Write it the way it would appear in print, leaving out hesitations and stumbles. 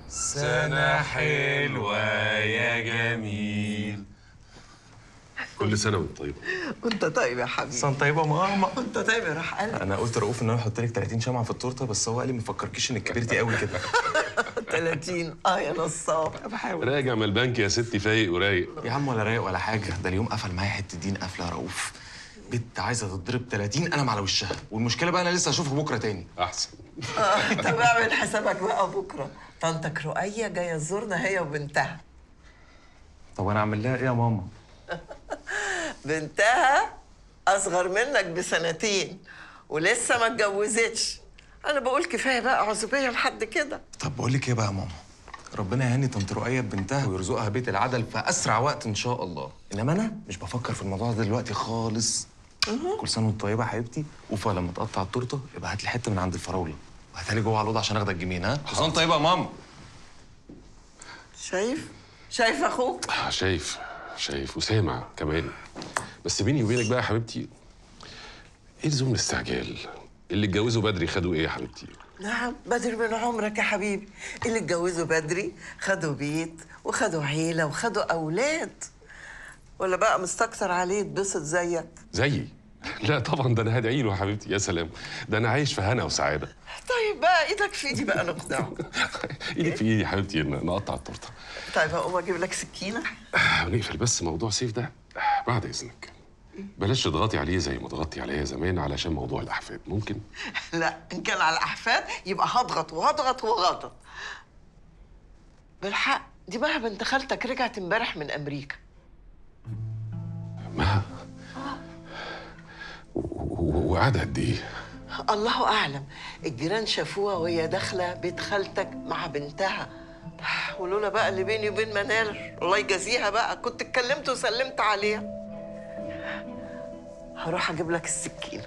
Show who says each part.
Speaker 1: سنة حلوة يا جميل.
Speaker 2: كل سنة وانت طيبة.
Speaker 3: وانت طيب يا حبيبي.
Speaker 1: سنة طيبة ماما.
Speaker 3: وانت طيب يا روح قلبي.
Speaker 1: أنا قلت رؤوف إن أنا أحط لك 30 شمعة في التورتة، بس هو قال لي ما فكركيش إنك كبرتي قوي كده.
Speaker 3: 30 يا نصاب.
Speaker 1: بحاول.
Speaker 2: راجع من البنك يا ستي فايق ورايق.
Speaker 1: يا عم ولا رايق ولا حاجة، ده اليوم قفل معايا حتة دين قفلة يا رؤوف. بنت عايزة تضرب 30 قلم على وشها، والمشكلة بقى أنا لسه هشوفها بكرة تاني.
Speaker 2: أحسن.
Speaker 3: طب اعمل حسابك بقى بكره، طنطك رؤية جاية تزورنا هي وبنتها.
Speaker 1: طب أنا أعمل لها إيه يا ماما؟
Speaker 3: بنتها أصغر منك بسنتين ولسه ما اتجوزتش. أنا بقول كفاية بقى عزوبية لحد كده.
Speaker 1: طب بقول لك إيه بقى يا ماما؟ ربنا يهني طنط رؤية ببنتها ويرزقها بيت العدل في أسرع وقت إن شاء الله، إنما أنا مش بفكر في الموضوع ده دلوقتي خالص. كل سنة وأنت طيبة يا حبيبتي، وفا لما تقطع التورتة يبقى هات لي حتة من عند الفراولة وهاتها لي جوه على الأوضة عشان آخد الجميل. ها؟ كل سنة وأنت طيبة يا ماما.
Speaker 3: شايف أخوك؟
Speaker 2: شايف وسامع كمان. بس بيني وبينك بقى يا حبيبتي، ايه لزوم الاستعجال؟ اللي اتجوزوا بدري خدوا ايه يا حبيبتي؟
Speaker 3: نعم، بدري من عمرك يا حبيبي. اللي اتجوزوا بدري خدوا بيت وخدوا عيلة وخدوا أولاد. ولا بقى مستكتر عليه يتبسط زيك؟
Speaker 2: زيي؟ لا طبعا، ده انا هدعي له يا حبيبتي. يا سلام، ده انا عايش في هنا وسعاده.
Speaker 3: طيب بقى ايدك في ايدي بقى نقنعه.
Speaker 2: ايدك في ايدي يا حبيبتي، نقطع التورته.
Speaker 3: طيب هقوم اجيب لك سكينة.
Speaker 2: نقفل بس موضوع سيف ده بعد اذنك. بلاش تضغطي عليه زي ما ضغطتي عليا زمان علشان موضوع الاحفاد، ممكن؟
Speaker 3: لا، ان كان على الاحفاد يبقى هضغط وهضغط وهضغط. بالحق دي بقى بنت خالتك رجعت امبارح من امريكا.
Speaker 2: ما وقعد قد ايه؟
Speaker 3: الله اعلم. الجيران شافوها وهي داخله بيت خالتك مع بنتها. ولولا بقى اللي بيني وبين منال الله يجازيها بقى كنت اتكلمت وسلمت عليها. هروح اجيب لك السكينه.